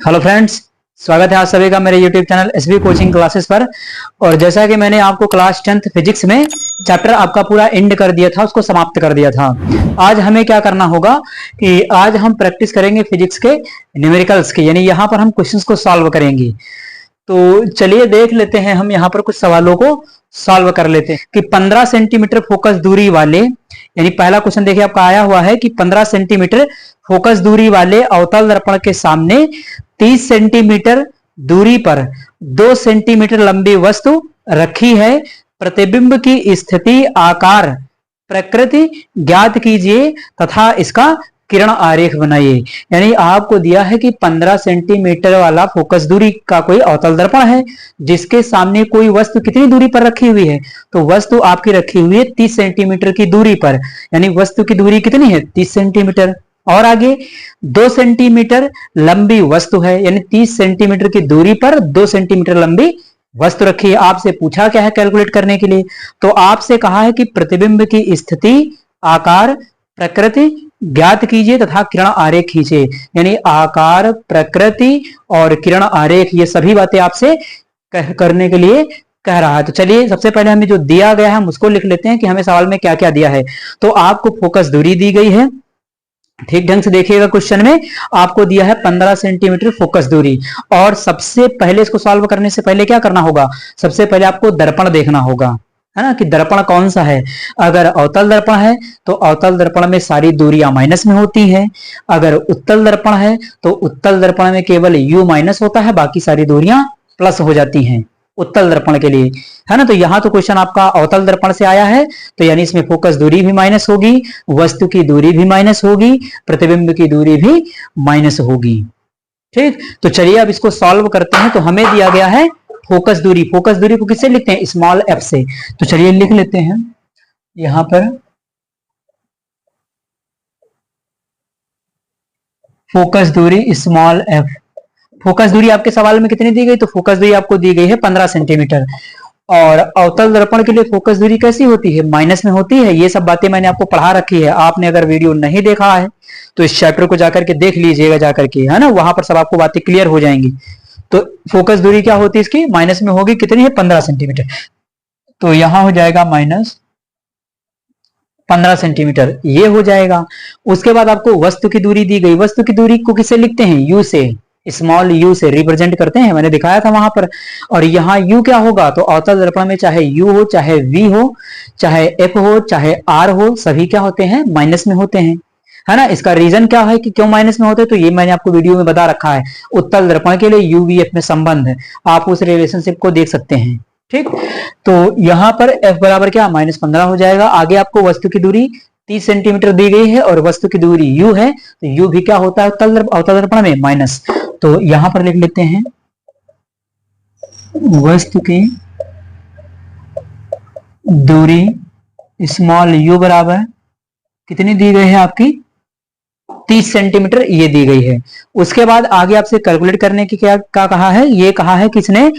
Hello friends, स्वागत है आप सभी का मेरे YouTube channel SB coaching classes पर। और जैसा कि मैंने आपको क्लास 10th फिजिक्स में चैप्टर आपका पूरा एंड कर दिया था, उसको समाप्त कर दिया था। आज हमें क्या करना होगा कि आज हम प्रैक्टिस करेंगे फिजिक्स के न्यूमेरिकल्स की, यानी यहाँ पर हम क्वेश्चंस को सॉल्व करेंगे। तो चलिए देख लेते हैं, हम यहाँ पर कुछ सवालों को सॉल्व कर लेते हैं कि 15 सेंटीमीटर फोकस दूरी वाले, यानी पहला क्वेश्चन देखिए आपका आया हुआ है कि 15 सेंटीमीटर फोकस दूरी वाले अवतल दर्पण के सामने 30 सेंटीमीटर दूरी पर 2 सेंटीमीटर लंबी वस्तु रखी है। प्रतिबिंब की स्थिति, आकार, प्रकृति ज्ञात कीजिए तथा इसका किरण आरेख बनाइए। यानी आपको दिया है कि 15 सेंटीमीटर वाला फोकस दूरी का कोई अवतल दर्पण है जिसके सामने कोई वस्तु कितनी दूरी पर रखी हुई है, तो वस्तु आपकी रखी हुई है 30 सेंटीमीटर की दूरी पर, यानी वस्तु की दूरी कितनी है 30 सेंटीमीटर। और आगे 2 सेंटीमीटर लंबी वस्तु है, यानी 30 सेंटीमीटर की दूरी पर 2 सेंटीमीटर लंबी वस्तु रखी है। आपसे पूछा क्या है कैलकुलेट करने के लिए, तो आपसे कहा है कि प्रतिबिंब की स्थिति, आकार, प्रकृति ज्ञात कीजिए तथा किरण आरेख खींचे। यानी आकार, प्रकृति और किरण आरेख, ये सभी बातें आपसे करने के लिए कह रहा है। तो चलिए सबसे पहले हमें जो दिया गया है हम उसको लिख लेते हैं कि हमें सवाल में क्या क्या दिया है। तो आपको फोकस दूरी दी गई है, ठीक ढंग से देखिएगा। क्वेश्चन में आपको दिया है 15 सेंटीमीटर फोकस दूरी। और सबसे पहले इसको सॉल्व करने से पहले क्या करना होगा, सबसे पहले आपको दर्पण देखना होगा, है ना, कि दर्पण कौन सा है। अगर अवतल दर्पण है तो अवतल दर्पण में सारी दूरियां माइनस में होती हैं। अगर उत्तल दर्पण है तो उत्तल दर्पण में केवल u माइनस होता है, बाकी सारी दूरियां प्लस हो जाती हैं उत्तल दर्पण के लिए, है ना। तो यहां तो क्वेश्चन आपका अवतल दर्पण से आया है, तो यानी इसमें फोकस दूरी भी माइनस होगी, वस्तु की दूरी भी माइनस होगी, प्रतिबिंब की दूरी भी माइनस होगी। ठीक, तो चलिए अब इसको सॉल्व करते हैं। तो हमें दिया गया है फोकस दूरी। फोकस दूरी को किससे लिखते हैं, स्मॉल एफ से। तो चलिए लिख लेते हैं यहां पर फोकस दूरी स्मॉल एफ। फोकस दूरी आपके सवाल में कितनी दी गई, तो फोकस दूरी आपको दी गई है 15 सेंटीमीटर। और अवतल दर्पण के लिए फोकस दूरी कैसी होती है, माइनस में होती है। ये सब बातें मैंने आपको पढ़ा रखी है, आपने अगर वीडियो नहीं देखा है तो इस चैप्टर को जाकर के देख लीजिएगा जाकर के, है ना, वहां पर सब आपको बातें क्लियर हो जाएंगी। तो फोकस दूरी क्या होती है इसकी, माइनस में होगी, कितनी है 15 सेंटीमीटर। तो यहां हो जाएगा माइनस 15 सेंटीमीटर, ये हो जाएगा। उसके बाद आपको वस्तु की दूरी दी गई। वस्तु की दूरी को किससे लिखते हैं, यू से, स्मॉल यू से रिप्रेजेंट करते हैं, मैंने दिखाया था वहां पर। और यहाँ यू क्या होगा, तो अवतल दर्पण में चाहे यू हो, चाहे वी हो, चाहे एफ हो, चाहे आर हो, सभी क्या होते हैं, माइनस में होते हैं, है ना। इसका रीजन क्या है कि क्यों माइनस में होते हैं, तो ये मैंने आपको वीडियो में बता रखा है। उत्तल दर्पण के लिए यूवीएफ में संबंध है, आप उस रिलेशनशिप को देख सकते हैं। ठीक, तो यहां पर f बराबर क्या, -15 हो जाएगा। आगे आपको वस्तु की दूरी 30 सेंटीमीटर दी गई है और वस्तु की दूरी u है, तो u भी क्या होता है अवतल दर्पण में, माइनस। तो यहां पर लिख लेते हैं वस्तु की दूरी स्मॉल u बराबर कितनी दी गई है आपकी, 30 सेंटीमीटर ये दी गई है। उसके बाद आगे आपसे कैलकुलेट करने की क्या कहा है, ये कहा है किसने,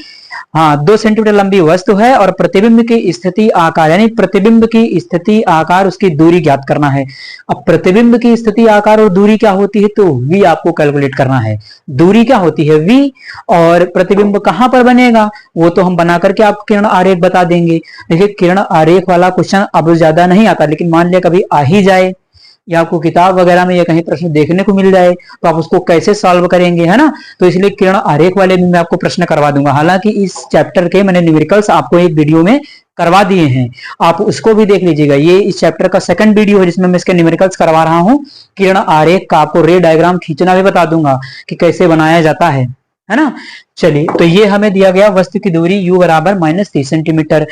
हाँ, 2 सेंटीमीटर लंबी वस्तु है और प्रतिबिंब की स्थिति, आकार, यानी प्रतिबिंब की स्थिति, आकार, उसकी दूरी ज्ञात करना है। अब प्रतिबिंब की स्थिति, आकार और दूरी क्या होती है, तो v आपको कैलकुलेट करना है। दूरी क्या होती है v, और प्रतिबिंब कहां पर बनेगा वो तो हम बना करके आपको किरण आरेख बता देंगे। देखिए किरण आरेख वाला क्वेश्चन अब ज्यादा नहीं आता, लेकिन मान लिया कभी आ ही जाए या आपको किताब वगैरह में या कहीं प्रश्न देखने को मिल जाए तो आप उसको कैसे सॉल्व करेंगे, है ना। तो इसलिए किरण आरेख वाले में मैं आपको प्रश्न करवा दूंगा। हालांकि इस चैप्टर के मैंने न्यूमेरिकल्स आपको एक वीडियो में करवा दिए हैं, आप उसको भी देख लीजिएगा। ये इस चैप्टर का सेकंड वीडियो है जिसमें मैं इसके न्यूमेरिकल्स करवा रहा हूँ। किरण आरेख का आपको रे डायग्राम खींचना भी बता दूंगा कि कैसे बनाया जाता है ना। चलिए, तो ये हमें दिया गया वस्तु की दूरी u बराबर -30 सेंटीमीटर।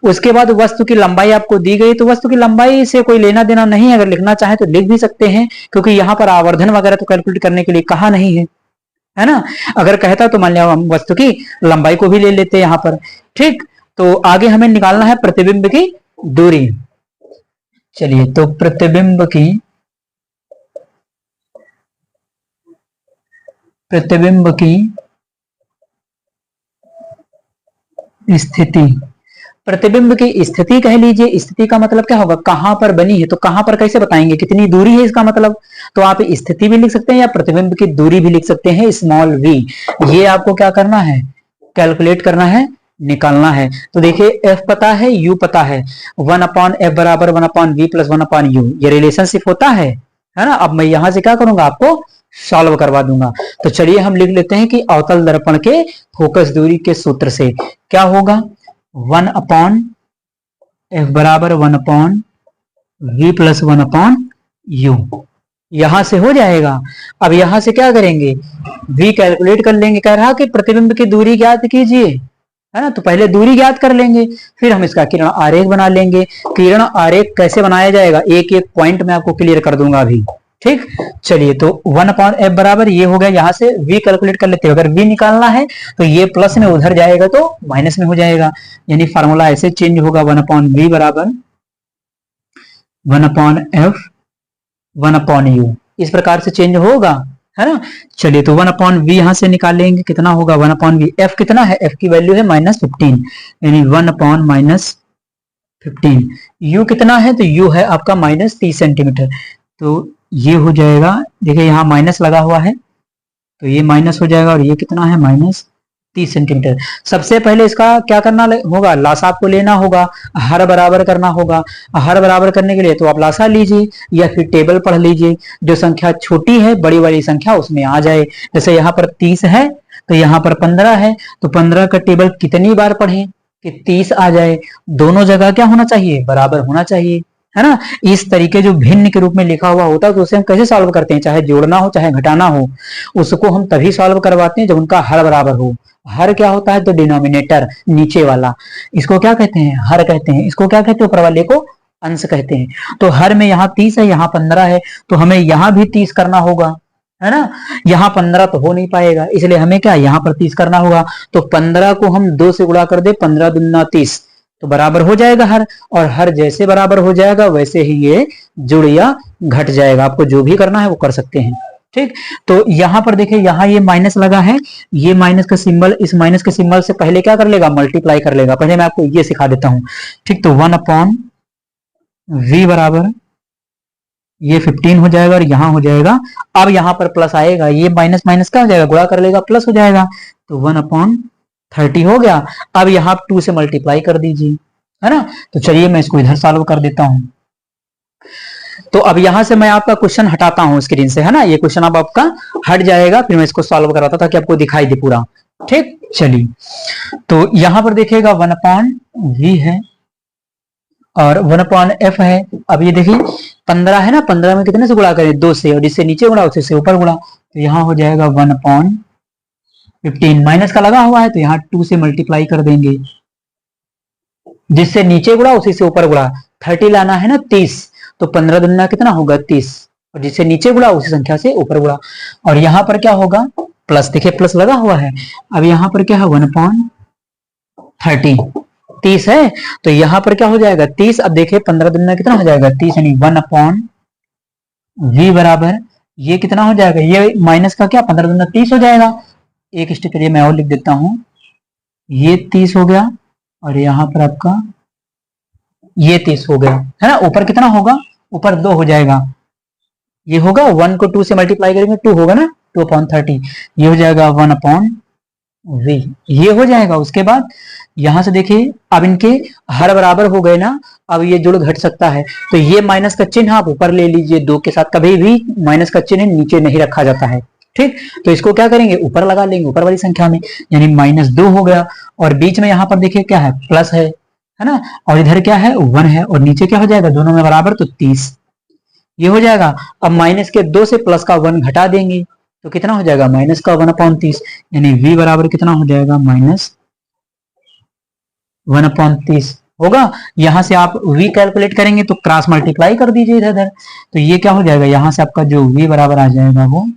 उसके बाद वस्तु की लंबाई आपको दी गई, तो वस्तु की लंबाई से कोई लेना देना नहीं, अगर लिखना चाहे तो लिख भी सकते हैं, क्योंकि यहाँ पर आवर्धन वगैरह तो कैलकुलेट करने के लिए कहा नहीं है ना। अगर कहता तो मान लिया हम वस्तु की लंबाई को भी ले लेते यहाँ पर। ठीक, तो आगे हमें निकालना है प्रतिबिंब की दूरी। चलिए, तो प्रतिबिंब की स्थिति, प्रतिबिंब की स्थिति कह लीजिए। स्थिति का मतलब क्या होगा, कहां पर बनी है, तो कहां पर कैसे बताएंगे, कितनी दूरी है इसका मतलब। तो आप स्थिति भी लिख सकते हैं या प्रतिबिंब की दूरी भी लिख सकते हैं, स्मॉल v। ये आपको क्या करना है, कैलकुलेट करना है, निकालना है। तो देखिए f पता है, u पता है, 1/f बराबर 1/v प्लस 1/u, ये रिलेशनशिप होता है ना। अब मैं यहां से क्या करूंगा, आपको सॉल्व करवा दूंगा। तो चलिए हम लिख लेते हैं कि अवतल दर्पण के फोकस दूरी के सूत्र से क्या होगा, 1/f बराबर 1/v प्लस 1/u, यहां से हो जाएगा। अब यहां से क्या करेंगे, v कैलकुलेट कर लेंगे। कह रहा कि प्रतिबिंब की दूरी ज्ञात कीजिए, है ना। तो पहले दूरी ज्ञात कर लेंगे, फिर हम इसका किरण आरेख बना लेंगे। किरण आरेख कैसे बनाया जाएगा, एक एक पॉइंट में आपको क्लियर कर दूंगा अभी, ठीक। चलिए, तो 1/f बराबर ये हो गया, यहां से v कैलकुलेट कर लेते हैं। अगर v निकालना है तो ये प्लस में उधर जाएगा तो माइनस में हो जाएगा, यानी फार्मूला ऐसे चेंज होगा, 1/v बराबर 1/f 1/u, इस प्रकार से चेंज होगा, है ना। चलिए, तो 1/v यहां से निकालेंगे, कितना होगा 1/v। f कितना है, f की वैल्यू है -15, यानी 1/-15। u कितना है, तो u है आपका -30 सेंटीमीटर। तो ये हो जाएगा, देखिए यहाँ माइनस लगा हुआ है तो ये माइनस हो जाएगा, और ये कितना है -30 सेंटीमीटर। सबसे पहले इसका क्या करना होगा, लासा आपको लेना होगा, हर बराबर करना होगा। हर बराबर करने के लिए तो आप लासा लीजिए या फिर टेबल पढ़ लीजिए, जो संख्या छोटी है बड़ी वाली संख्या उसमें आ जाए। जैसे यहाँ पर 30 है तो यहाँ पर 15 है, तो 15 का टेबल कितनी बार पढ़े कि 30 आ जाए। दोनों जगह क्या होना चाहिए, बराबर होना चाहिए, है ना। इस तरीके जो भिन्न के रूप में लिखा हुआ होता है तो उसे हम कैसे सॉल्व करते हैं, चाहे जोड़ना हो चाहे घटाना हो, उसको हम तभी सॉल्व करवाते हैं जब उनका हर बराबर हो। हर क्या होता है, तो डिनोमिनेटर नीचे वाला, इसको क्या कहते हैं, हर कहते हैं। इसको क्या कहते हैं, ऊपर वाले को अंश कहते हैं। तो हर में यहाँ 30 है, यहाँ 15 है, तो हमें यहाँ भी 30 करना होगा, है ना। यहाँ 15 तो हो नहीं पाएगा, इसलिए हमें क्या यहाँ पर 30 करना होगा। तो 15 को हम 2 से गुणा कर दे, 15 दूना 30, तो बराबर हो जाएगा हर। और हर जैसे बराबर हो जाएगा वैसे ही ये जुड़ या घट जाएगा। आपको जो भी करना है वो कर सकते हैं, ठीक। तो यहाँ पर देखिए, यहाँ ये माइनस लगा है, ये माइनस का सिंबल, इस माइनस के सिंबल से पहले क्या कर लेगा, मल्टीप्लाई कर लेगा। पहले मैं आपको ये सिखा देता हूं, ठीक। तो 1/v बराबर ये 15 हो जाएगा, और यहाँ हो जाएगा, अब यहाँ पर प्लस आएगा, ये माइनस माइनस क्या हो जाएगा, गुणा कर लेगा, प्लस हो जाएगा, तो 1/30 हो गया। अब यहाँ 2 से मल्टीप्लाई कर दीजिए, है ना। तो चलिए मैं इसको इधर सॉल्व कर देता हूं। तो अब यहां से मैं आपका क्वेश्चन हटाता हूं स्क्रीन से, है ना। ये क्वेश्चन अब आपका हट जाएगा, फिर मैं इसको सॉल्व कराता ताकि आपको दिखाई दे पूरा, ठीक। चलिए, तो यहां पर देखिएगा 1/v है और 1/f है। अब ये देखिए 15 है ना, 15 में कितने से गुणा करें, 2 से, और जिससे नीचे गुणा उसी से ऊपर गुणा, तो यहाँ हो जाएगा 1/15। माइनस का लगा हुआ है तो यहाँ 2 से मल्टीप्लाई कर देंगे, जिससे नीचे गुणा उसी से ऊपर गुणा। 30 लाना है ना 30, तो 15 दुना कितना होगा 30, और जिससे नीचे गुणा उसी संख्या से ऊपर गुणा। और यहाँ पर क्या होगा, प्लस, देखिए प्लस लगा हुआ है। अब यहाँ पर क्या है 1/30, 30 है, तो यहाँ पर क्या हो जाएगा 30। अब देखिए 15 दुना कितना हो जाएगा 30, यानी 1/v बराबर ये कितना हो जाएगा, ये माइनस का क्या 15 दुना 30 हो जाएगा। एक स्टेप के लिए मैं और लिख देता हूं, ये 30 हो गया, और यहाँ पर आपका ये 30 हो गया, है ना। ऊपर कितना होगा, ऊपर 2 हो जाएगा, ये होगा 1 को 2 से मल्टीप्लाई करेंगे 2 होगा ना, 2/30, ये हो जाएगा 1/v, ये हो जाएगा। उसके बाद यहां से देखिए, अब इनके हर बराबर हो गए ना, अब ये जुड़ घट सकता है, तो ये माइनस का चिन्ह आप ऊपर ले लीजिए, 2 के साथ कभी भी माइनस का चिन्ह नीचे नहीं रखा जाता है, ठीक। तो इसको क्या करेंगे, ऊपर लगा लेंगे, ऊपर वाली संख्या में, यानी -2 हो गया। और बीच में यहाँ पर देखिए क्या है, प्लस है ना, और इधर क्या है 1 है, और नीचे क्या हो जाएगा, दोनों में बराबर, तो 30 ये हो जाएगा। अब माइनस के 2 से प्लस का 1 घटा देंगे तो कितना हो जाएगा, माइनस का 1/30, यानी v बराबर कितना हो जाएगा, -1/30 होगा। यहां से आप v कैलकुलेट करेंगे तो क्रॉस मल्टीप्लाई कर दीजिए इधर उधर, तो ये क्या हो जाएगा, यहां से आपका जो v बराबर आ जाएगा वो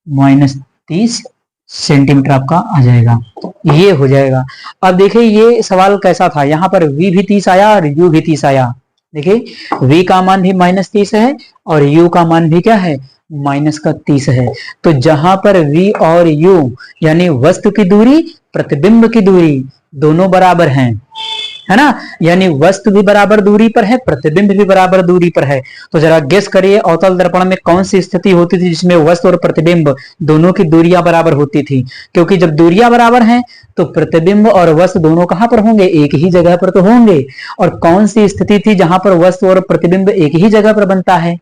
-30 सेंटीमीटर आपका आ जाएगा, ये हो जाएगा। अब देखिए ये सवाल कैसा था, यहाँ पर v भी 30 आया और u भी 30 आया। देखिए v का मान भी -30 है और u का मान भी क्या है, -30 है। तो जहां पर v और u यानी वस्तु की दूरी प्रतिबिंब की दूरी दोनों बराबर हैं, है ना, यानी वस्तु भी बराबर दूरी पर है, प्रतिबिंब भी बराबर दूरी पर है। तो जरा गेस करिए अवतल दर्पण में कौन सी स्थिति होती थी जिसमें वस्तु और प्रतिबिंब दोनों की दूरियां बराबर होती थी? क्योंकि जब दूरियां बराबर हैं तो प्रतिबिंब और वस्तु दोनों कहां पर होंगे? एक ही जगह पर तो होंगे। और कौन सी स्थिति थी जहां पर वस्तु और प्रतिबिंब एक ही जगह पर बनता है?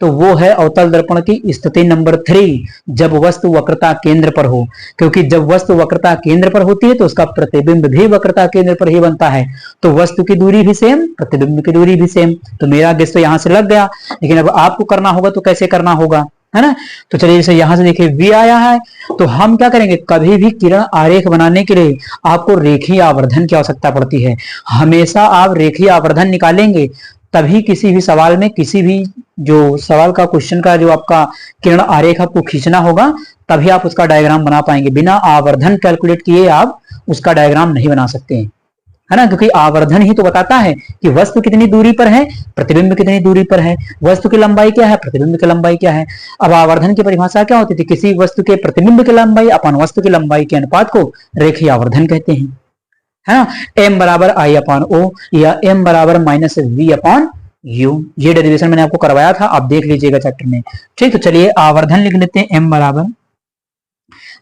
तो वो है अवतल दर्पण की स्थिति नंबर 3, जब वस्तु वक्रता केंद्र पर हो। क्योंकि जब वस्तु वक्रता केंद्र पर होती है तो उसका प्रतिबिंब भी वक्रता केंद्र पर ही बनता है। तो वस्तु की दूरी भी सेम, प्रतिबिंब की दूरी भी सेम। तो मेरा गेस तो यहां से लग गया, लेकिन अब आपको करना होगा तो कैसे करना होगा, है ना। तो चलिए जैसे यहां से देखिए V आया है, तो हम क्या करेंगे, कभी भी किरण आरेख बनाने के लिए आपको रेखीय आवर्धन की आवश्यकता पड़ती है। हमेशा आप रेखीय आवर्धन निकालेंगे तभी किसी भी सवाल में, किसी भी जो सवाल का क्वेश्चन का जो आपका किरण आरेख आपको खींचना होगा तभी आप उसका डायग्राम बना पाएंगे। बिना आवर्धन कैलकुलेट किए आप उसका डायग्राम नहीं बना सकते हैं, है ना। क्योंकि आवर्धन ही तो बताता है कि वस्तु कितनी दूरी पर है, प्रतिबिंब कितनी दूरी पर है, वस्तु की लंबाई क्या है, प्रतिबिंब की लंबाई क्या है। अब आवर्धन की परिभाषा क्या होती थी? किसी वस्तु के प्रतिबिंब की लंबाई अपन वस्तु की लंबाई के अनुपात को रेखीय आवर्धन कहते हैं, है ना। m बराबर I अपॉन O या m बराबर माइनस V अपॉन U। ये डेरिवेशन मैंने आपको करवाया था, आप देख लीजिएगा चैप्टर में। ठीक, तो चलिए आवर्धन लिख लेते हैं। m बराबर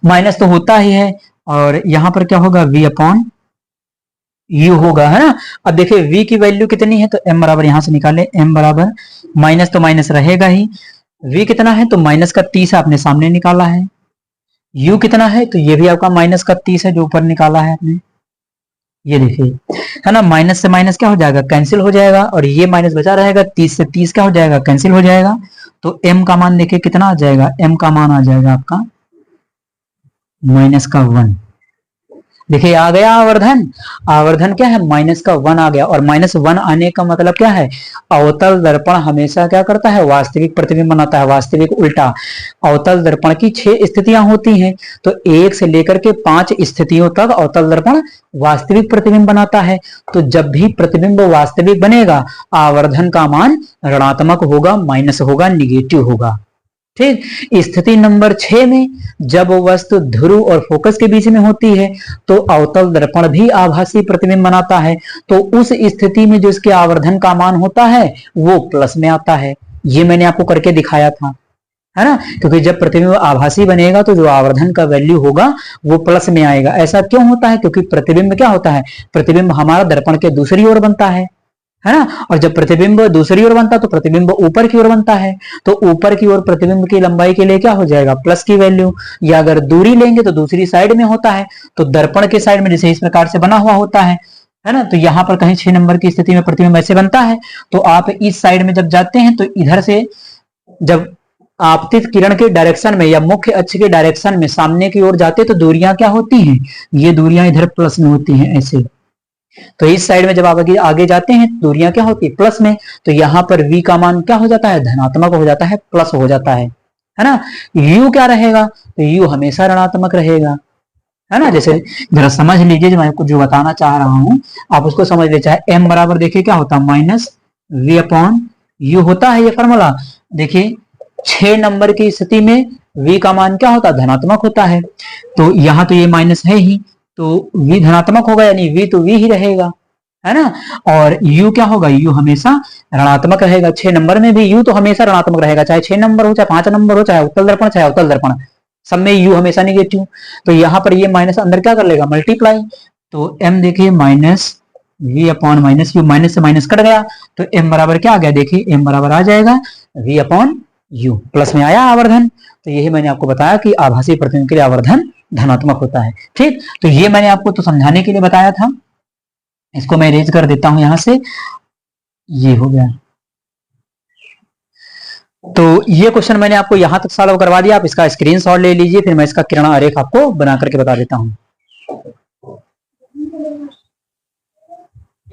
माइनस तो होता ही है और यहां पर क्या होगा, V अपॉन U होगा, है ना। अब देखिए V की वैल्यू कितनी है तो m बराबर यहां से निकाले, m बराबर माइनस तो माइनस रहेगा ही। V कितना है तो माइनस का 30 आपने सामने निकाला है। U कितना है तो ये भी आपका माइनस का 30 है जो ऊपर निकाला है आपने। ये देखिए, है ना, माइनस से माइनस क्या हो जाएगा, कैंसिल हो जाएगा, और ये माइनस बचा रहेगा, 30 से 30 क्या हो जाएगा, कैंसिल हो जाएगा। तो m का मान देखिए कितना आ जाएगा, m का मान आ जाएगा आपका माइनस का 1। देखिए आ गया आवर्धन, आवर्धन क्या है, माइनस का 1 आ गया। और माइनस 1 आने का मतलब क्या है, अवतल दर्पण हमेशा क्या करता है, वास्तविक प्रतिबिंब बनाता है, वास्तविक उल्टा। अवतल दर्पण की 6 स्थितियां होती हैं, तो 1 से लेकर के 5 स्थितियों तक अवतल दर्पण वास्तविक प्रतिबिंब बनाता है। तो जब भी प्रतिबिंब वास्तविक बनेगा आवर्धन का मान ऋणात्मक होगा, माइनस होगा, निगेटिव होगा। ठीक, स्थिति नंबर 6 में जब वस्तु ध्रुव और फोकस के बीच में होती है तो अवतल दर्पण भी आभासी प्रतिबिंब बनाता है। तो उस स्थिति में जो इसके आवर्धन का मान होता है वो प्लस में आता है। ये मैंने आपको करके दिखाया था, है ना। क्योंकि जब प्रतिबिंब आभासी बनेगा तो जो आवर्धन का वैल्यू होगा वो प्लस में आएगा। ऐसा क्यों होता है, क्योंकि प्रतिबिंब क्या होता है, प्रतिबिंब हमारा दर्पण के दूसरी ओर बनता है ना। और जब प्रतिबिंब दूसरी ओर बनता है तो प्रतिबिंब ऊपर की ओर बनता है। तो ऊपर की ओर प्रतिबिंब की लंबाई के लिए क्या हो जाएगा, प्लस की वैल्यू। या अगर दूरी लेंगे तो दूसरी साइड में होता है, तो दर्पण के साइड में जैसे इस प्रकार से बना हुआ होता है ना। तो यहाँ पर कहीं 6 नंबर की स्थिति में प्रतिबिंब ऐसे बनता है, तो आप इस साइड में जब जाते हैं तो इधर से जब आपतित किरण के डायरेक्शन में या मुख्य अक्ष के डायरेक्शन में सामने की ओर जाते हैं तो दूरियां क्या होती हैं, ये दूरियां इधर प्लस में होती हैं ऐसे। तो इस साइड में जब आप आगे जाते हैं दूरियां क्या होती है, प्लस में। तो यहाँ पर v का मान क्या हो जाता है, धनात्मक हो जाता है, प्लस हो जाता है ना। u क्या रहेगा, तो u हमेशा ऋणात्मक रहेगा, है ना। जैसे जरा समझ लीजिए, जो मैं आपको जो बताना चाह रहा हूं आप उसको समझ लीजिए। चाहे m बराबर देखिए क्या होता है, माइनस v अपॉन u होता है ये फॉर्मूला। देखिए 6 नंबर की स्थिति में v का मान क्या होता है, धनात्मक होता है। तो यहाँ तो ये माइनस है ही, तो v धनात्मक होगा, यानी v तो v ही रहेगा, है ना। और u क्या होगा, u हमेशा ऋणात्मक रहेगा। 6 नंबर में भी u तो हमेशा ऋणात्मक रहेगा, चाहे 6 नंबर हो, चाहे 5 नंबर हो, चाहे उत्तल दर्पण, चाहे अवतल दर्पण, सब में u हमेशा निगेटिव। तो यहाँ पर ये माइनस अंदर क्या कर लेगा, मल्टीप्लाई। तो m देखिए minus v upon minus u, minus से माइनस कट गया तो m बराबर क्या आ गया, देखिए m बराबर आ जाएगा v अपॉन u, प्लस में आया आवर्धन। तो यही मैंने आपको बताया कि आभासी प्रतिबिंब के लिए आवर्धन धनात्मक होता है। ठीक, तो ये मैंने आपको तो समझाने के लिए बताया था। इसको मैं इरेज कर देता हूं यहां से, ये हो गया। तो ये क्वेश्चन मैंने आपको यहां तक सॉल्व करवा दिया, आप इसका स्क्रीनशॉट ले लीजिए, फिर मैं इसका किरण आरेख आपको बना करके बता देता हूं।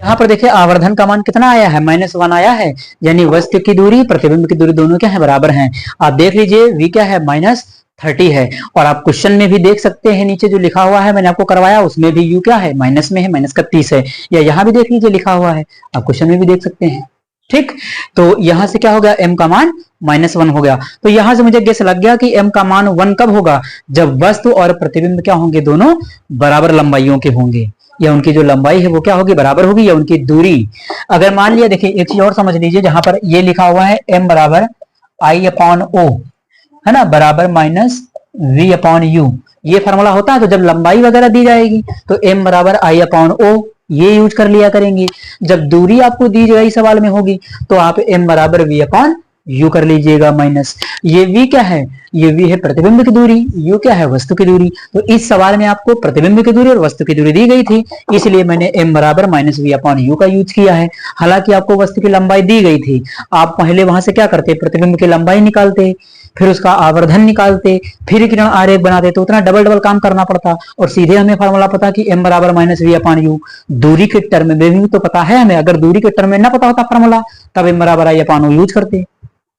यहाँ पर देखिए आवर्धन का मान कितना आया है, -1 आया है, यानी वस्तु की दूरी प्रतिबिंब की दूरी दोनों क्या है, बराबर हैं। आप देख लीजिए v क्या है, -30 है। और आप क्वेश्चन में भी देख सकते हैं, नीचे जो लिखा हुआ है मैंने आपको करवाया उसमें भी u क्या है, माइनस में है, -30 है। या यहाँ भी देख लीजिए लिखा हुआ है, आप क्वेश्चन में भी देख सकते हैं। ठीक, तो यहां से क्या हो गया, m का मान -1 हो गया। तो यहां से मुझे गेस लग गया कि m का मान 1 कब होगा, जब वस्तु और प्रतिबिंब क्या होंगे, दोनों बराबर लंबाइयों के होंगे। या उनकी जो लंबाई है वो क्या होगी, बराबर होगी, या उनकी दूरी। अगर मान लिया, देखिए एक चीज और समझ लीजिए, जहां पर ये लिखा हुआ है m बराबर I अपॉन ओ, है ना, बराबर माइनस v अपॉन यू, ये फॉर्मूला होता है। तो जब लंबाई वगैरह दी जाएगी तो m बराबर I अपॉन ओ ये यूज कर लिया करेंगे। जब दूरी आपको दी जाएगी सवाल में होगी तो आप m बराबर v अपॉन यू कर लीजिएगा माइनस। ये v क्या है, ये v है प्रतिबिंब की दूरी, u क्या है, वस्तु की दूरी। तो इस सवाल में आपको प्रतिबिंब की दूरी और वस्तु की दूरी दी गई थी, इसलिए मैंने m बराबर माइनस v अपॉन यू का यूज किया है। हालांकि आपको वस्तु की लंबाई दी गई थी, आप पहले वहां से क्या करते, प्रतिबिंब की लंबाई निकालते, फिर उसका आवर्धन निकालते, फिर किरण आरेख बनाते, तो उतना डबल डबल काम करना पड़ता। और सीधे हमें फॉर्मूला पता कि m बराबर माइनस वी अपॉन यू, दूरी के टर्म में भी तो पता है हमें। अगर दूरी के टर्म में ना पता होता फॉर्मूला, तब m बराबर आई अपॉन यू यूज करते,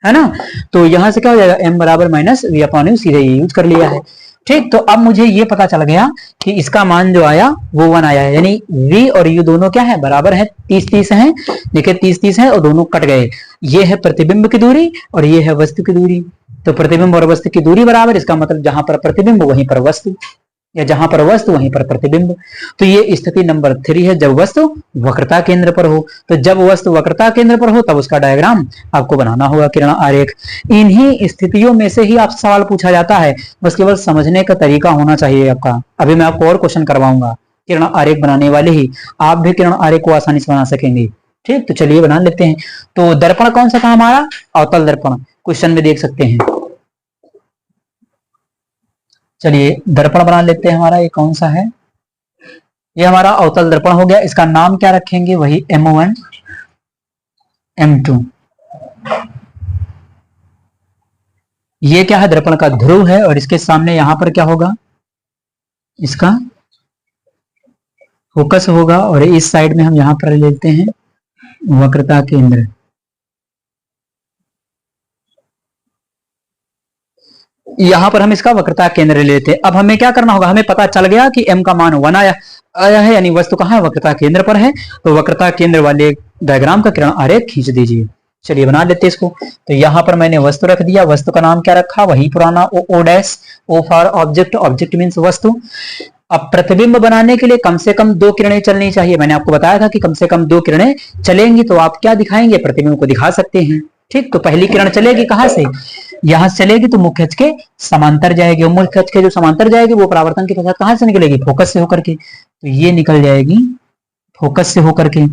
है ना। तो यहां से क्या हो जाएगा, m बराबर माइनस वी अपॉन यू, सीधे ये यूज कर लिया है। ठीक, तो अब मुझे ये पता चल गया कि इसका मान जो आया वो 1 आया है, यानी v और u दोनों क्या है, बराबर है, 30-30 है। देखिए 30-30 है और दोनों कट गए। ये है प्रतिबिंब की दूरी और ये है वस्तु की दूरी। तो प्रतिबिंब और वस्तु की दूरी बराबर, इसका मतलब जहां पर प्रतिबिंब वहीं पर वस्तु, या जहां पर वस्तु वहीं पर प्रतिबिंब। तो ये स्थिति नंबर 3 है, जब वस्तु वक्रता केंद्र पर हो। तो जब वस्तु वक्रता केंद्र पर हो तब उसका डायग्राम आपको बनाना होगा, किरण आरेख। इन्हीं स्थितियों में से ही आपसे सवाल पूछा जाता है, बस केवल समझने का तरीका होना चाहिए आपका। अभी मैं आपको और क्वेश्चन करवाऊंगा किरण आरेख बनाने वाले ही, आप भी किरण आरेख को आसानी से बना सकेंगे। ठीक, तो चलिए बना लेते हैं। तो दर्पण कौन सा था हमारा, अवतल दर्पण, क्वेश्चन में देख सकते हैं। चलिए दर्पण बना लेते हैं। हमारा ये कौन सा है, ये हमारा अवतल दर्पण हो गया। इसका नाम क्या रखेंगे, वही M1 M2। ये क्या है, दर्पण का ध्रुव है, और इसके सामने यहां पर क्या होगा, इसका फोकस होगा, और इस साइड में हम यहां पर लेते हैं वक्रता केंद्र। यहां पर हम इसका वक्रता केंद्र लेते हैं। अब हमें क्या करना होगा, हमें पता चल गया कि m का मान 1 आया है, यानी वस्तु कहां है, वक्रता केंद्र पर है। तो वक्रता केंद्र वाले डायग्राम का किरण आरेख खींच दीजिए। चलिए बना लेते हैं इसको। तो यहां पर मैंने वस्तु रख दिया, वस्तु का नाम क्या रखा, वही पुराना O dash, O for object, object means वस्तु। अब प्रतिबिंब बनाने के लिए कम से कम 2 किरणें चलनी चाहिए। मैंने आपको बताया था कि कम से कम 2 किरणें चलेंगी तो आप क्या दिखाएंगे, प्रतिबिंब को दिखा सकते हैं। ठीक, तो पहली किरण चलेगी कहां से, यहां से चलेगी तो मुख्य अक्ष के समांतर जाएगी, और मुख्य अक्ष के जो समांतर जाएगी वो परावर्तन के पश्चात कहां से निकलेगी, फोकस से होकर के। तो ये निकल जाएगी फोकस से होकर के,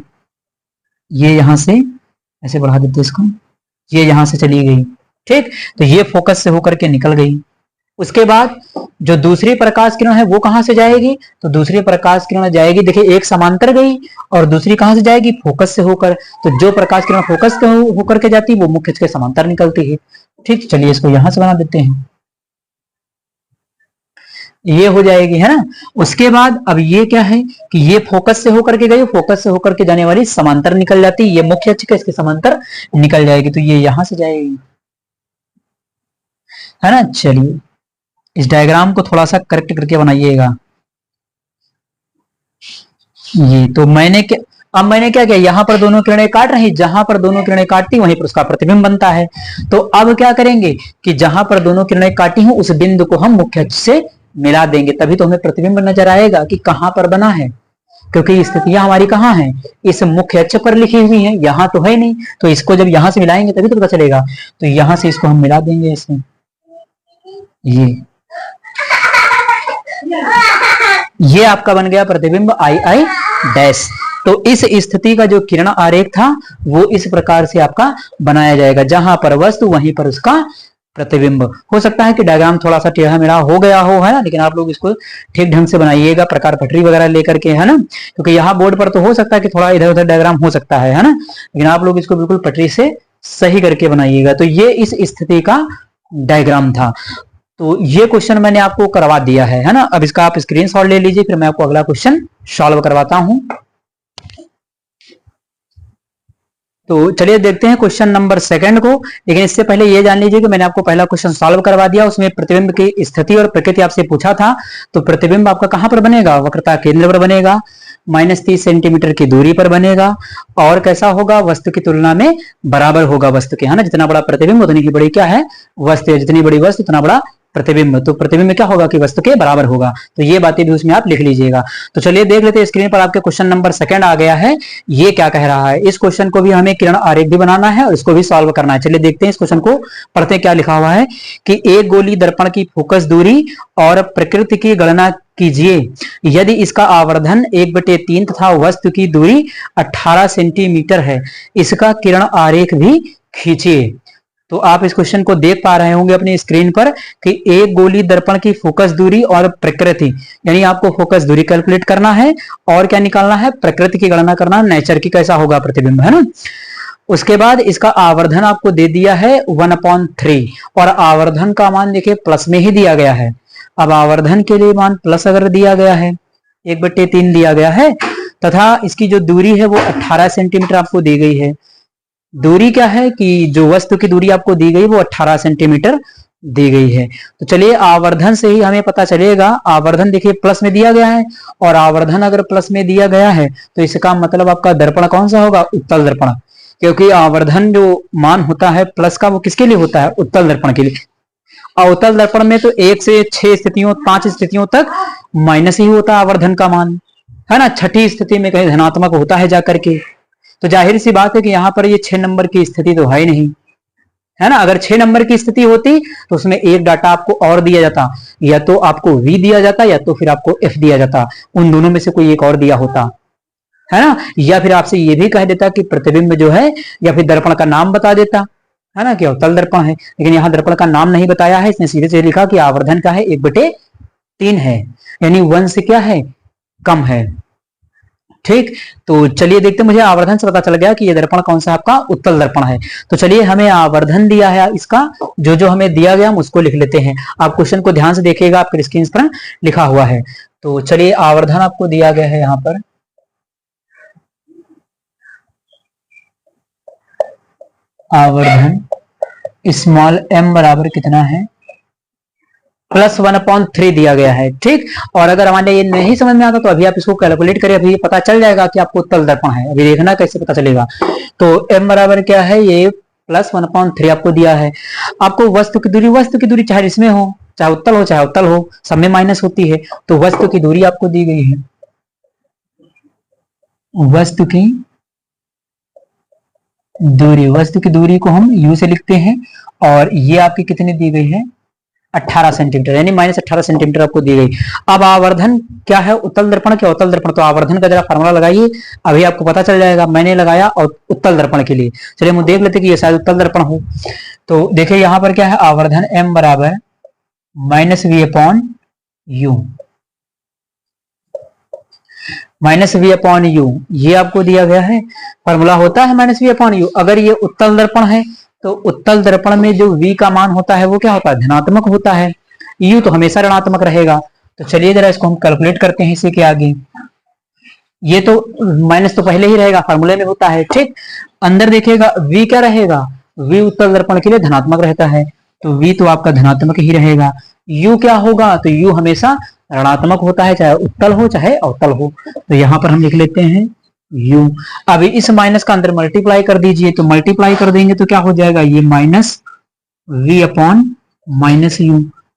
ये यहां से ऐसे बढ़ा देते इसको, ये यहां से चली गई। ठीक, तो ये फोकस से होकर के निकल गई। उसके बाद जो दूसरी प्रकाश किरण है वो कहां से जाएगी, तो दूसरी प्रकाश किरण जाएगी, देखिए एक समांतर गई और दूसरी कहां से जाएगी, फोकस से होकर। तो जो प्रकाश किरण फोकस के होकर के जाती है वो मुख्य अक्ष के समांतर निकलती है। ठीक, चलिए इसको यहां से बना देते हैं, ये हो जाएगी, है ना। उसके बाद अब ये क्या है कि ये फोकस से होकर के गई, फोकस से होकर के जाने वाली समांतर निकल जाती है, ये मुख्य अक्ष के इसके समांतर निकल जाएगी, तो ये यहां से जाएगी, है ना। चलिए इस डायग्राम को थोड़ा सा करेक्ट करके बनाइएगा। ये तो अब मैंने क्या किया, यहां पर दोनों किरणें काट रही, जहां पर दोनों किरणें काटती वहीं पर उसका प्रतिबिंब बनता है। तो अब क्या करेंगे कि जहां पर दोनों किरणें काटी हूं उस बिंदु को हम मुख्य अक्ष से मिला देंगे, तभी तो हमें प्रतिबिंब नजर आएगा कि कहां पर बना है, क्योंकि स्थितियां हमारी कहां हैं, इस मुख्य अक्ष पर लिखी हुई है, यहां तो है नहीं। तो इसको जब यहां से मिलाएंगे तभी तो पता चलेगा। तो यहां से इसको हम मिला देंगे ऐसे, ये आपका बन गया प्रतिबिंब II डैश। तो इस स्थिति का जो किरण आरेख था वो इस प्रकार से आपका बनाया जाएगा, जहां पर वस्तु वहीं पर उसका प्रतिबिंब। हो सकता है कि डायग्राम थोड़ा सा टेढ़ा मेढ़ा हो गया हो, है ना, लेकिन आप लोग इसको ठीक ढंग से बनाइएगा, प्रकार पटरी वगैरह लेकर के, है ना, क्योंकि यहाँ बोर्ड पर तो हो सकता है कि थोड़ा इधर उधर डायग्राम हो सकता है ना, लेकिन आप लोग इसको बिल्कुल पटरी से सही करके बनाइएगा। तो ये इस स्थिति का डायग्राम था। तो ये क्वेश्चन मैंने आपको करवा दिया है ना। अब इसका आप स्क्रीनशॉट ले लीजिए, फिर मैं आपको अगला क्वेश्चन सॉल्व करवाता हूं। तो चलिए देखते हैं क्वेश्चन नंबर 2 को। लेकिन इससे पहले ये जान लीजिए कि मैंने आपको पहला क्वेश्चन सॉल्व करवा दिया, उसमें प्रतिबिंब की स्थिति और प्रकृति आपसे पूछा था। तो प्रतिबिंब आपका कहां पर बनेगा, वक्रता केंद्र पर बनेगा, -30 सेंटीमीटर की दूरी पर बनेगा, और कैसा होगा, वस्तु की तुलना में बराबर होगा वस्तु के, है ना। जितना बड़ा प्रतिबिंब उतनी ही बड़ी क्या है वस्तु, जितनी बड़ी वस्तु उतना बड़ा प्रतिबिंब, तो प्रतिबिंब क्या होगा कि वस्तु के बराबर होगा। तो ये बातें भी उसमें आप लिख लीजिएगा। तो चलिए देख लेते हैं, स्क्रीन पर आपके क्वेश्चन नंबर 2 आ गया है। ये क्या कह रहा है, इस क्वेश्चन को भी हमें किरण आरेख भी बनाना है और इसको भी सॉल्व करना है। चलिए देखते हैं इस क्वेश्चन को, पढ़ते क्या लिखा हुआ है कि एक गोली दर्पण की फोकस दूरी और प्रकृति की गणना कीजिए यदि इसका आवर्धन 1/3 तथा वस्तु की दूरी 18 सेंटीमीटर है, इसका किरण आरेख भी खींचिए। तो आप इस क्वेश्चन को देख पा रहे होंगे अपनी स्क्रीन पर कि एक गोली दर्पण की फोकस दूरी और प्रकृति, यानी आपको फोकस दूरी कैलकुलेट करना है और क्या निकालना है, प्रकृति की गणना करना, नेचर की कैसा होगा प्रतिबिंब, है ना। उसके बाद इसका आवर्धन आपको दे दिया है 1/3 और आवर्धन का मान देखिए प्लस में ही दिया गया है। अब आवर्धन के लिए मान प्लस अगर दिया गया है, 1/3 दिया गया है, तथा इसकी जो दूरी है वो 18 सेंटीमीटर आपको दी गई है। दूरी क्या है कि जो वस्तु की दूरी आपको दी गई वो 18 सेंटीमीटर दी गई है। तो चलिए आवर्धन से ही हमें पता चलेगा, आवर्धन देखिए प्लस में दिया गया है और आवर्धन अगर प्लस में दिया गया है तो इसका मतलब आपका दर्पण कौन सा होगा, उत्तल दर्पण, क्योंकि आवर्धन जो मान होता है प्लस का वो किसके लिए होता है, उत्तल दर्पण के लिए। अवतल दर्पण में तो 1 से 6 स्थितियों 5 स्थितियों तक माइनस ही होता है आवर्धन का मान, है ना। छठी स्थिति में कहीं धनात्मक होता है जाकर के। तो जाहिर सी बात है कि यहाँ पर ये 6 नंबर की स्थिति तो है ही नहीं, है ना। अगर 6 नंबर की स्थिति होती तो उसमें एक डाटा आपको और दिया जाता, या तो आपको V दिया जाता या तो फिर आपको F दिया जाता, उन दोनों में से कोई एक और दिया होता, है ना। या फिर आपसे ये भी कह देता कि प्रतिबिंब जो है, या फिर दर्पण का नाम बता देता, है ना, कि अवतल दर्पण है। लेकिन यहाँ दर्पण का नाम नहीं बताया है, इसने सीधे से लिखा कि आवर्धन का है 1/3 है, यानी 1 से क्या है, कम है। ठीक, तो चलिए देखते, मुझे आवर्धन से पता चल गया कि ये दर्पण कौन सा आपका उत्तल दर्पण है। तो चलिए हमें आवर्धन दिया है, इसका जो जो हमें दिया गया हम उसको लिख लेते हैं। आप क्वेश्चन को ध्यान से देखिएगा, आपके स्क्रीन पर लिखा हुआ है। तो चलिए आवर्धन आपको दिया गया है यहाँ पर, आवर्धन स्मॉल m बराबर कितना है, +1/3 दिया गया है। ठीक, और अगर हमारे ये नहीं समझ में आता तो अभी आप इसको कैलकुलेट करें, अभी ये पता चल जाएगा कि आपको उत्तल दर्पण है। अभी देखना कैसे पता चलेगा। तो m बराबर क्या है, ये +1/3 आपको दिया है। आपको वस्तु की दूरी चाहे इसमें हो, चाहे उत्तल हो चाहे उत्तल हो, सब में माइनस होती है। तो वस्तु की दूरी आपको दी गई है, वस्तु की दूरी को हम u से लिखते हैं, और ये आपकी कितनी दी गई है, 18 सेंटीमीटर, यानी -18 सेंटीमीटर आपको दी गई। अब आवर्धन क्या है, उत्तल दर्पण के अवतल दर्पण, तो आवर्धन का जरा फार्मूला लगाइए, अभी आपको पता चल जाएगा। मैंने लगाया और उत्तल दर्पण के लिए, चलिए हम देख लेते कि ये शायद उत्तल दर्पण हो। तो देखिए यहाँ पर क्या है, आवर्धन m बराबर -v/u, -v/u, ये आपको दिया गया है। फॉर्मूला होता है -v/u। अगर ये उत्तल दर्पण है तो उत्तल दर्पण में जो v का मान होता है वो क्या होता है, धनात्मक होता है, u तो हमेशा ऋणात्मक रहेगा। तो चलिए जरा इसको हम कैलकुलेट करते हैं इसी के आगे। ये तो माइनस तो पहले ही रहेगा, फार्मूले में होता है। ठीक, अंदर देखिएगा v क्या रहेगा, v उत्तल दर्पण के लिए धनात्मक रहता है, तो v तो आपका धनात्मक ही रहेगा। u क्या होगा, तो u हमेशा ऋणात्मक होता है, चाहे उत्तल हो चाहे अवतल हो। तो यहाँ पर हम लिख लेते हैं u। अभी इस माइनस का अंदर मल्टीप्लाई कर दीजिए, तो मल्टीप्लाई कर देंगे तो क्या हो जाएगा, ये -v/-u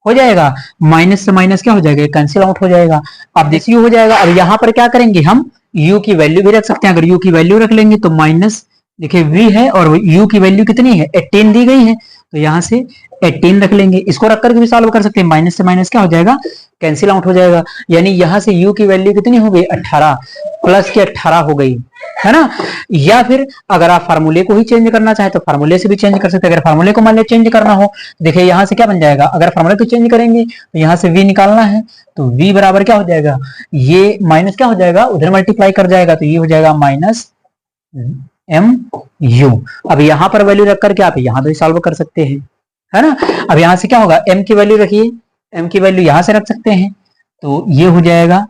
हो जाएगा। माइनस से माइनस क्या हो जाएगा, कैंसिल आउट हो जाएगा। अब देखिए हो जाएगा। अब यहाँ पर क्या करेंगे, हम u की वैल्यू भी रख सकते हैं। अगर u की वैल्यू रख लेंगे तो माइनस, देखिए v है और u की वैल्यू कितनी है, 18 दी गई है, तो यहाँ से 18 रख लेंगे। इसको रख करके भी सॉल्व कर सकते हैं, माइनस से माइनस क्या हो जाएगा, कैंसिल आउट हो जाएगा। यानी यहाँ से u की वैल्यू कितनी हो गई, 18 प्लस के 18 हो गई, है ना। या फिर अगर आप फार्मूले को ही चेंज करना चाहे तो फार्मूले से भी चेंज कर सकते हैं। अगर फार्मूले को मान लिया चेंज करना हो, देखिए यहाँ से क्या बन जाएगा, अगर फार्मूले को चेंज करेंगे तो यहाँ से v निकालना है, तो v बराबर क्या हो जाएगा, ये माइनस क्या हो जाएगा, उधर मल्टीप्लाई कर जाएगा, तो ये हो जाएगा -m/u। अब यहाँ पर वैल्यू रख करके आप यहाँ तो सॉल्व कर सकते हैं, है ना। अब यहाँ से क्या होगा, m की वैल्यू रखिए, m की वैल्यू यहाँ से रख सकते हैं, तो ये हो जाएगा।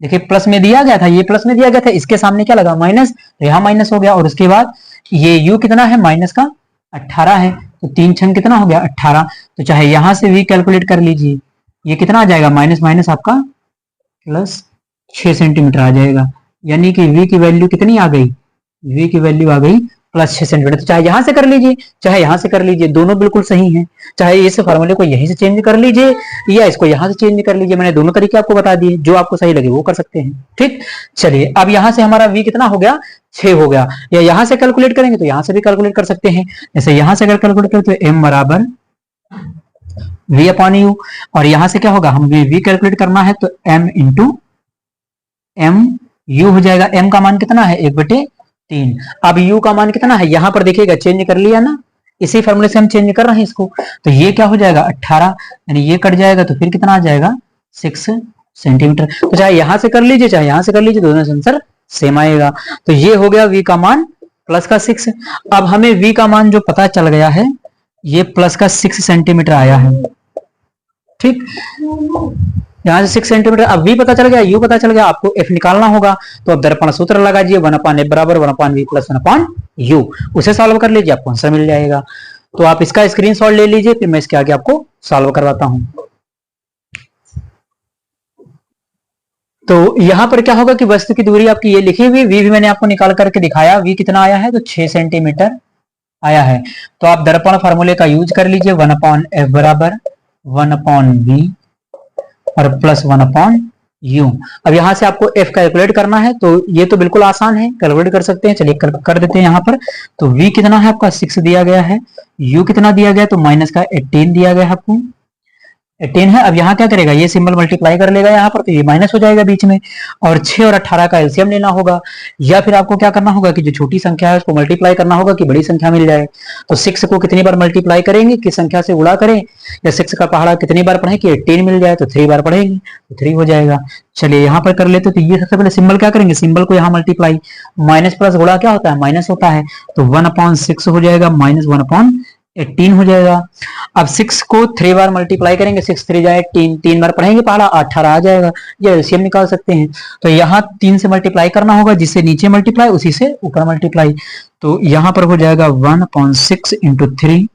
देखिए प्लस में दिया गया था, ये प्लस में दिया गया था, इसके सामने क्या लगा, माइनस, तो यहाँ माइनस हो गया। और उसके बाद ये u कितना है, माइनस का 18 है, तो 3 छंग कितना हो गया, 18। तो चाहे यहाँ से v कैलकुलेट कर लीजिए, ये कितना आ जाएगा, माइनस माइनस आपका +6 सेंटीमीटर आ जाएगा। यानी कि v की वैल्यू कितनी आ गई, v की वैल्यू आ गई प्लस 6 सेंटीमीटर। तो चाहे यहां से कर लीजिए चाहे यहां से कर लीजिए, दोनों बिल्कुल सही हैं। चाहे इस फार्मूले को यहीं से चेंज कर लीजिए या इसको यहां से चेंज कर लीजिए, मैंने दोनों तरीके आपको बता दिए, जो आपको सही लगे वो कर सकते हैं। ठीक, चलिए अब यहां से हमारा v कितना हो गया, 6 हो गया। या यहां से कैलकुलेट करेंगे तो यहां से भी कैलकुलेट कर सकते हैं। जैसे यहां से अगर कैलकुलेट करें तो m बराबर v अपॉन यू, और यहां से क्या होगा, हम v कैलकुलेट करना है तो m इंटू m u हो जाएगा। m का मान कितना है, 1/3। अब u का मान कितना है, यहां पर देखिएगा चेंज कर लिया ना, इसी फॉर्मूले से हम चेंज कर रहे हैं इसको। तो ये क्या हो जाएगा 18, यानी ये कट जाएगा तो फिर कितना आ जाएगा 6 सेंटीमीटर। तो चाहे यहां से कर लीजिए चाहे यहां से कर लीजिए, दोनों आंसर सेम आएगा। तो ये हो गया v का मान प्लस का 6। अब हमें v का मान जो पता चल गया है, ये प्लस का 6 सेंटीमीटर आया है। ठीक, यहां से 6 सेंटीमीटर। अब v पता चल गया, u पता चल गया, आपको f निकालना होगा। तो अब दर्पण सूत्र लगाइए, 1/f बराबर 1/v प्लस 1/u, उसे सॉल्व कर लीजिए, आपको आंसर मिल जाएगा। तो आप इसका स्क्रीनशॉट ले लीजिए, फिर मैं इसके आगे आपको सॉल्व करवाता हूं। तो यहां पर क्या होगा कि वस्तु की दूरी आपकी ये लिखी हुई, v भी मैंने आपको निकाल करके दिखाया, v कितना आया है तो 6 सेंटीमीटर आया है। तो आप दर्पण फार्मूले का यूज कर लीजिए, 1/f बराबर 1/v और प्लस 1/u। अब यहां से आपको f कैलकुलेट करना है, तो ये तो बिल्कुल आसान है, कैलकुलेट कर सकते हैं। चलिए कर देते हैं यहां पर। तो v कितना है आपका 6 दिया गया है, u कितना दिया गया तो माइनस का 18 दिया गया है आपको, 18 है। अब यहाँ क्या करेगा, ये सिंबल मल्टीप्लाई कर लेगा यहाँ पर, तो ये माइनस हो जाएगा बीच में, और 6 और 18 का एलसीएम लेना होगा। या फिर आपको क्या करना होगा कि जो छोटी संख्या है उसको मल्टीप्लाई करना होगा कि बड़ी संख्या मिल जाए। तो 6 को कितनी बार मल्टीप्लाई करेंगे, किस संख्या से गुणा करें, या 6 का पहाड़ा कितनी बार पढ़ें कि 18 मिल जाए, तो 3 बार पढ़ेंगे तो 3 हो जाएगा। चलिए यहाँ पर कर लेते, तो ये सबसे पहले सिंबल क्या करेंगे, सिंबल को यहाँ मल्टीप्लाई, माइनस प्लस गुणा क्या होता है, माइनस होता है। तो 1/6 हो जाएगा माइनस 1/18 हो जाएगा। अब 6 को 3 बार मल्टीप्लाई करेंगे, 6 3 जाए 3, 3 बार पढ़ेंगे पहाड़ा 18 आ जाएगा। ये एलसीएम निकाल सकते हैं। तो यहाँ 3 से मल्टीप्लाई करना होगा, जिससे नीचे मल्टीप्लाई उसी से ऊपर मल्टीप्लाई। तो यहाँ पर हो जाएगा 1/6 इंटू 3,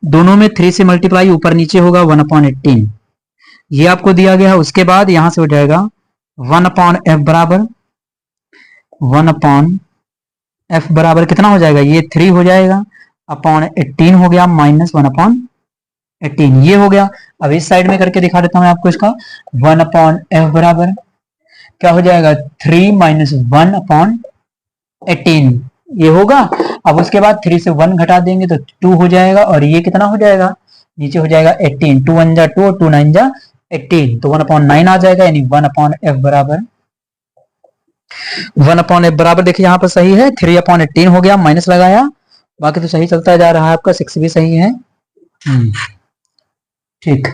दोनों में 3 से मल्टीप्लाई ऊपर नीचे होगा 1/18, ये आपको दिया गया है। उसके बाद यहां से हो जाएगा 1/f बराबर 1/f बराबर कितना हो जाएगा, ये 3 हो जाएगा, अपॉन 18 हो गया माइनस 1/18, ये हो गया। अब इस साइड में करके दिखा देता हूं आपको इसका, 1/f बराबर क्या हो जाएगा 3 माइनस 1/18, ये होगा। अब उसके बाद 3 से 1 घटा देंगे तो 2 हो जाएगा, और ये कितना हो जाएगा, नीचे हो जाएगा 18, 2 1 जा 2 और 2 9 जा 18, तो 1/9 आ जाएगा, यानी 1/f बराबर 1/f बराबर देखिए यहाँ पर सही है, 3/18 हो गया, माइनस लगाया, बाकी तो सही चलता जा रहा है आपका, 6 भी सही है। ठीक,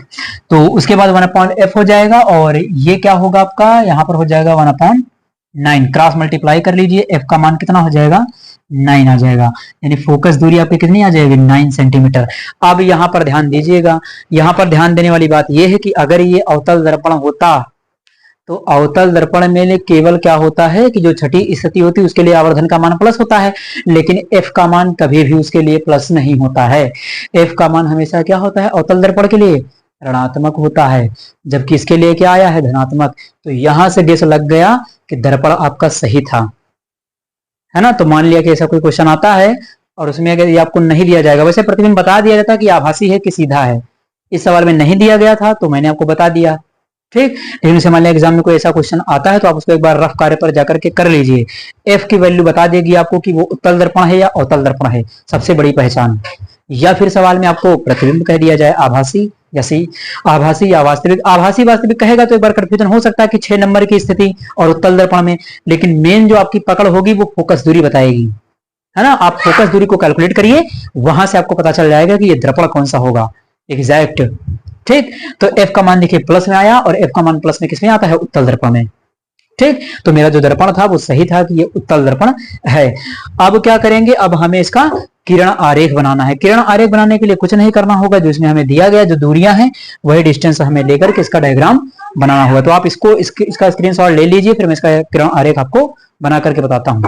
तो उसके बाद 1/f हो जाएगा, और ये क्या होगा आपका, यहाँ पर हो जाएगा 1/9, क्रॉस मल्टीप्लाई कर लीजिए, f का मान कितना हो जाएगा 9 आ जाएगा, यानी फोकस दूरी आपकी कितनी आ जाएगी 9 सेंटीमीटर। अब यहाँ पर ध्यान दीजिएगा, यहाँ पर ध्यान देने वाली बात यह है कि अगर ये अवतल दर्पण होता तो अवतल दर्पण में केवल क्या होता है कि जो छठी स्थिति होती है उसके लिए आवर्धन का मान प्लस होता है, लेकिन f का मान कभी भी उसके लिए प्लस नहीं होता है। f का मान हमेशा क्या होता है अवतल दर्पण के लिए ऋणात्मक होता है, जबकि इसके लिए क्या आया है धनात्मक। तो यहां से गेस लग गया कि दर्पण आपका सही था, है ना। तो मान लिया कि ऐसा कोई क्वेश्चन आता है और उसमें अगर ये आपको नहीं दिया जाएगा, वैसे प्रतिबिंब बता दिया जाता कि आभासी है कि सीधा है, इस सवाल में नहीं दिया गया था तो मैंने आपको बता दिया, ठीक। लेकिन उसे मान लिया एग्जाम में कोई ऐसा क्वेश्चन आता है तो आप उसको एक बार रफ कार्य पर जाकर के कर लीजिए। एफ की वैल्यू बता देगी आपको कि वो उत्तल दर्पण है या अवतल दर्पण है, सबसे बड़ी पहचान। या फिर सवाल में आपको प्रतिबिंब कह दिया जाए आभासी, जैसे आभासी या वास्तविक, आभासी वास्तविक कहेगा तो एक बार कंफ्यूजन हो सकता है कि 6 नंबर की स्थिति और उत्तल दर्पण में, लेकिन मेन जो आपकी पकड़ होगी वो फोकस दूरी बताएगी, है ना। आप फोकस दूरी को कैलकुलेट करिए, वहां से आपको पता चल जाएगा कि ये दर्पण कौन सा होगा एग्जैक्ट, ठीक। तो f का मान देखिए प्लस में आया, और f का मान प्लस में किसमें आता है उत्तल दर्पण में, ठीक। तो मेरा जो दर्पण था वो सही था कि ये उत्तल दर्पण है। अब क्या करेंगे, अब हमें इसका किरण आरेख बनाना है। किरण आरेख बनाने के लिए कुछ नहीं करना होगा, जो इसमें हमें दिया गया जो दूरियां हैं वही डिस्टेंस हमें लेकर के इसका डायग्राम बनाना होगा। तो आप इसका स्क्रीनशॉट ले लीजिए, फिर मैं इसका किरण आरेख आपको बना करके बताता हूं।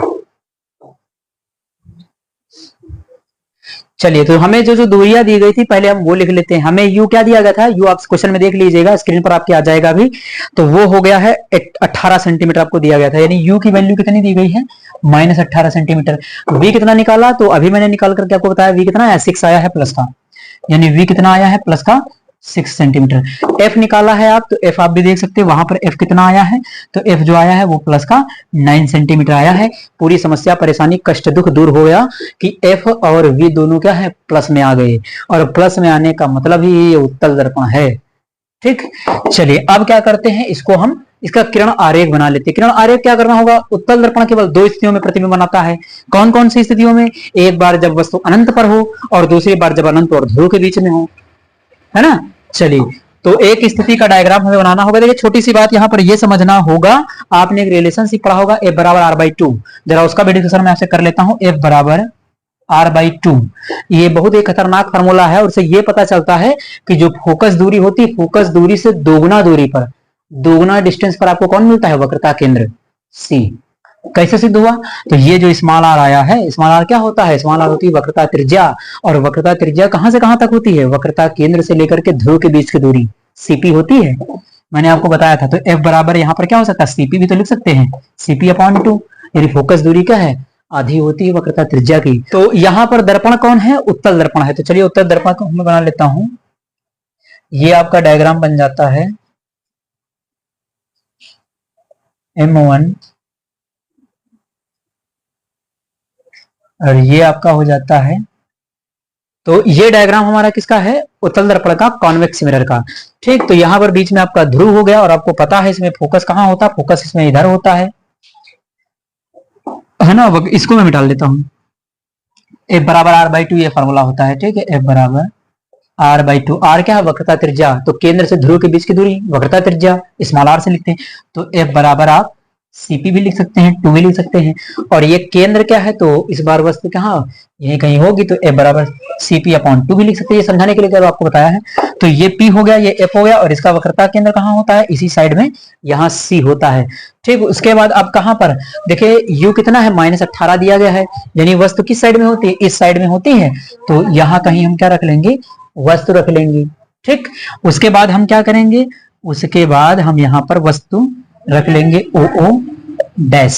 चलिए, तो हमें जो जो दूरियां दी गई थी पहले हम वो लिख लेते हैं। हमें यू क्या दिया गया था, यू आप क्वेश्चन में देख लीजिएगा, स्क्रीन पर आपके आ जाएगा अभी। तो वो हो गया है 18 सेंटीमीटर आपको दिया गया था, यानी यू की वैल्यू कितनी दी गई है, -18 सेंटीमीटर। वी कितना निकाला, तो अभी मैंने निकाल करके आपको बताया, वी कितना है, 6 आया है प्लस का, यानी वी कितना आया है प्लस का 6 सेंटीमीटर। एफ निकाला है आप, तो एफ आप भी देख सकते हैं, वहां पर एफ कितना आया है, तो एफ जो आया है वो प्लस का 9 सेंटीमीटर आया है। पूरी समस्या, परेशानी, कष्ट, दुख दूर हो गया कि एफ और वी दोनों क्या है, प्लस में आ गए, और प्लस में आने का मतलब ही ये उत्तल दर्पण है। ठीक, चलिए अब क्या करते हैं, इसको हम इसका किरण आरेख बना लेते हैं। किरण आरेख क्या करना होगा, उत्तल दर्पण केवल दो स्थितियों में प्रतिबिंब बनाता है। कौन कौन सी स्थितियों में, एक बार जब वस्तु अनंत पर हो, और दूसरी बार जब अनंत और ध्रुव के बीच में हो, है ना। चलिए, तो एक स्थिति का डायग्राम हमें बनाना होगा। देखिए, छोटी सी बात यहाँ पर यह समझना होगा, आपने एक रिलेशनशिप पढ़ा होगा, F बराबर R/2। जरा उसका भी डिस्कशन मैं आपसे कर लेता हूँ। F बराबर R/2, ये बहुत ही खतरनाक फार्मूला है, और उससे ये पता चलता है कि जो फोकस दूरी होती है, फोकस दूरी से दोगुना दूरी पर, दोगुना डिस्टेंस पर आपको कौन मिलता है, वक्रता केंद्र C। कैसे सिद्ध हुआ, तो ये जो स्मॉल आर आया है, स्मॉल आर क्या होता है, स्मॉल आर होती है वक्रता त्रिज्या, और वक्रता त्रिज्या कहां से कहां तक होती है, वक्रता केंद्र से लेकर के ध्रुव के बीच की दूरी सीपी होती है, मैंने आपको बताया था। तो एफ बराबर यहाँ पर क्या हो सकता है, सीपी भी तो लिख सकते हैं, CP/2, यानी फोकस दूरी क्या है, आधी होती है वक्रता त्रिज्या की। तो यहाँ पर दर्पण कौन है, उत्तल दर्पण है। तो चलिए उत्तल दर्पण को मैं बना लेता हूं, ये आपका डायग्राम बन जाता है M1, और ये आपका हो जाता है, तो ये डायग्राम हमारा किसका है, उत्तल दर्पण का, कॉन्वेक्स मिरर का। ठीक, तो यहां पर बीच में आपका ध्रुव हो गया, और आपको पता है इसमें फोकस कहां होता है, फोकस इसमें इधर होता है ना। इसको मैं मिटा लेता हूं, F बराबर R/2 ये फॉर्मूला होता है। ठीक है, F बराबर R/2, आर क्या है, वक्रता त्रिज्या, तो केंद्र से ध्रुव के बीच की दूरी वक्रता त्रिज्या, स्मॉल आर से लिखते हैं। तो F बराबर आप CP भी लिख सकते हैं, 2 भी लिख सकते हैं, और ये केंद्र क्या है, तो इस बार वस्तु कहाँ, यही कहीं होगी, तो F बराबर CP/2 भी लिख सकते हैं, ये समझाने के लिए जब आपको बताया है। तो ये P हो गया, ये F हो गया, और इसका वक्रता केंद्र कहाँ होता है, इसी साइड में, यहाँ C होता है। ठीक, उसके बाद अब कहां पर देखिए, U कितना है, -18 दिया गया है, यानी वस्तु किस साइड में होती है, इस साइड में होती है, तो यहाँ कहीं हम क्या रख लेंगे, वस्तु रख लेंगे। ठीक, उसके बाद हम क्या करेंगे, उसके बाद हम यहाँ पर वस्तु रख लेंगे OO डैश।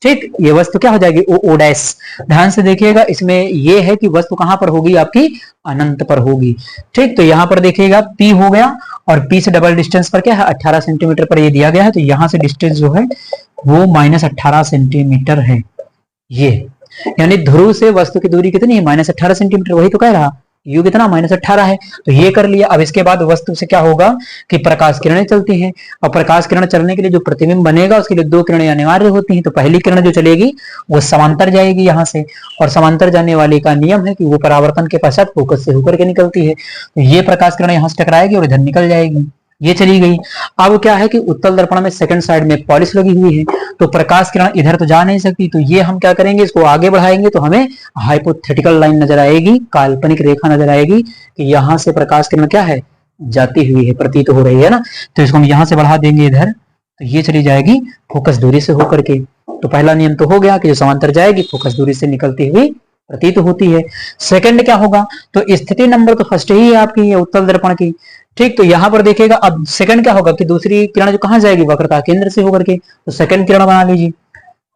ठीक, ये वस्तु क्या हो जाएगी, OO डैश। ध्यान से देखिएगा, इसमें ये है कि वस्तु कहां पर होगी, आपकी अनंत पर होगी। ठीक, तो यहां पर देखिएगा P हो गया, और P से डबल डिस्टेंस पर क्या है, 18 सेंटीमीटर पर ये दिया गया है, तो यहां से डिस्टेंस जो है वो -18 सेंटीमीटर है ये, यानी ध्रुव से वस्तु की दूरी कितनी है, -18 सेंटीमीटर, वही तो कह रहा, U कितना, -18 है। तो ये कर लिया। अब इसके बाद वस्तु से क्या होगा कि प्रकाश किरणें चलती हैं, और प्रकाश किरण चलने के लिए जो प्रतिबिंब बनेगा उसके लिए दो किरणें अनिवार्य होती हैं। तो पहली किरण जो चलेगी वो समांतर जाएगी यहाँ से, और समांतर जाने वाले का नियम है कि वो परावर्तन के पश्चात फोकस से होकर के निकलती है। तो ये प्रकाश किरण यहाँ से टकराएगी और इधर निकल जाएगी, ये चली गई। अब क्या है कि उत्तल दर्पण में सेकंड साइड में पॉलिश लगी हुई है, तो प्रकाश किरण इधर तो जा नहीं सकती, तो ये हम क्या करेंगे, इसको आगे बढ़ाएंगे तो हमें हाइपोथेटिकल लाइन नजर आएगी, काल्पनिक रेखा नजर आएगी कि यहां से प्रकाश किरण क्या है, जाती हुई है, प्रतीत हो रही है ना। तो इसको हम यहां से बढ़ा देंगे इधर, तो ये चली जाएगी फोकस दूरी से होकर के। तो पहला नियम तो हो गया कि जो समांतर जाएगी फोकस दूरी से निकलती हुई प्रतीत होती है। सेकंड क्या होगा, तो स्थिति नंबर तो फर्स्ट ही है आपकी, ये उत्तल दर्पण की। ठीक, तो यहां पर देखिएगा, अब सेकंड क्या होगा कि दूसरी किरण जो कहां जाएगी, वक्रता केंद्र से होकर के, तो सेकंड किरण बना लीजिए।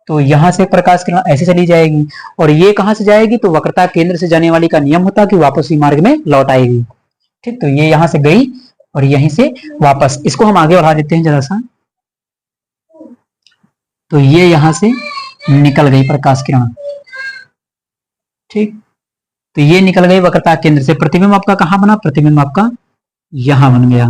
तो यहां से प्रकाश किरण ऐसे चली जाएगी, और ये कहां से जाएगी, तो वक्रता केंद्र से जाने वाली का नियम होता है कि वापसी मार्ग में लौट आएगी। ठीक, तो ये यहां से गई और यहीं से वापस, इसको हम आगे बढ़ा देते हैं जरा सा। तो ये यहां से निकल गई प्रकाश किरण। ठीक, तो ये निकल गई वक्रता केंद्र से। प्रतिबिंब आपका कहां बना, प्रतिबिंब आपका यहां बन गया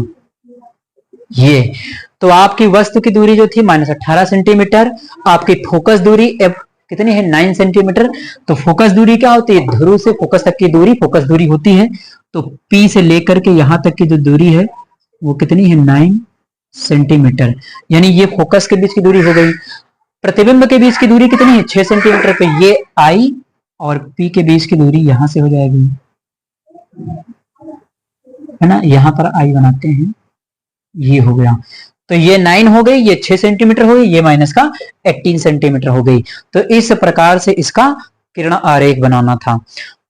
ये। तो आपकी वस्तु की दूरी जो थी -18 सेंटीमीटर, आपकी फोकस दूरी F कितनी है, 9 सेंटीमीटर। तो फोकस दूरी क्या होती है, ध्रुव से फोकस तक की दूरी फोकस दूरी होती है। तो P से लेकर के यहां तक की जो दूरी है वो कितनी है, 9 सेंटीमीटर, यानी ये फोकस के बीच की दूरी हो गई। प्रतिबिंब के बीच की दूरी कितनी है, 6 सेंटीमीटर पे, ये I और P के बीच की दूरी यहां से हो जाएगी, है ना। यहां पर I बनाते हैं, ये हो गया। तो ये 9 हो गई, ये 6 सेंटीमीटर हो गई, ये माइनस का 18 सेंटीमीटर हो गई। तो इस प्रकार से इसका किरण आरेख बनाना था।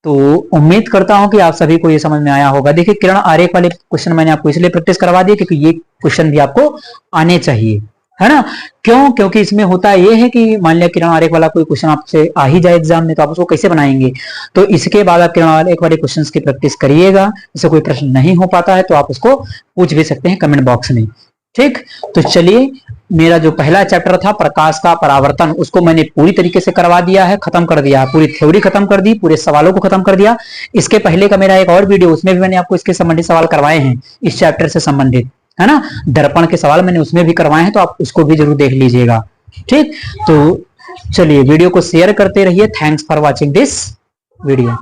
तो उम्मीद करता हूं कि आप सभी को ये समझ में आया होगा। देखिए किरण आरेख वाले क्वेश्चन मैंने आपको इसलिए प्रैक्टिस करवा दिए क्योंकि ये क्वेश्चन भी आपको आने चाहिए, है ना। क्यों? क्योंकि इसमें होता यह है कि मान लिया किरण आरेख वाला कोई क्वेश्चन आपसे आ ही जाए एग्जाम में, तो आप उसको कैसे बनाएंगे। तो इसके बाद आप किरण आरेख वाले क्वेश्चंस की प्रैक्टिस करिएगा। जैसे कोई प्रश्न नहीं हो पाता है तो आप उसको पूछ भी सकते हैं कमेंट बॉक्स में। ठीक, तो चलिए, मेरा जो पहला चैप्टर था प्रकाश का परावर्तन, उसको मैंने पूरी तरीके से करवा दिया है, खत्म कर दिया, पूरी थ्योरी खत्म कर दी, पूरे सवालों को खत्म कर दिया। इसके पहले का मेरा एक और वीडियो, उसमें भी मैंने आपको इसके संबंधित सवाल करवाए हैं, इस चैप्टर से संबंधित, है ना। दर्पण के सवाल मैंने उसमें भी करवाए हैं, तो आप उसको भी जरूर देख लीजिएगा। ठीक, तो चलिए वीडियो को शेयर करते रहिए। Thanks for watching this video.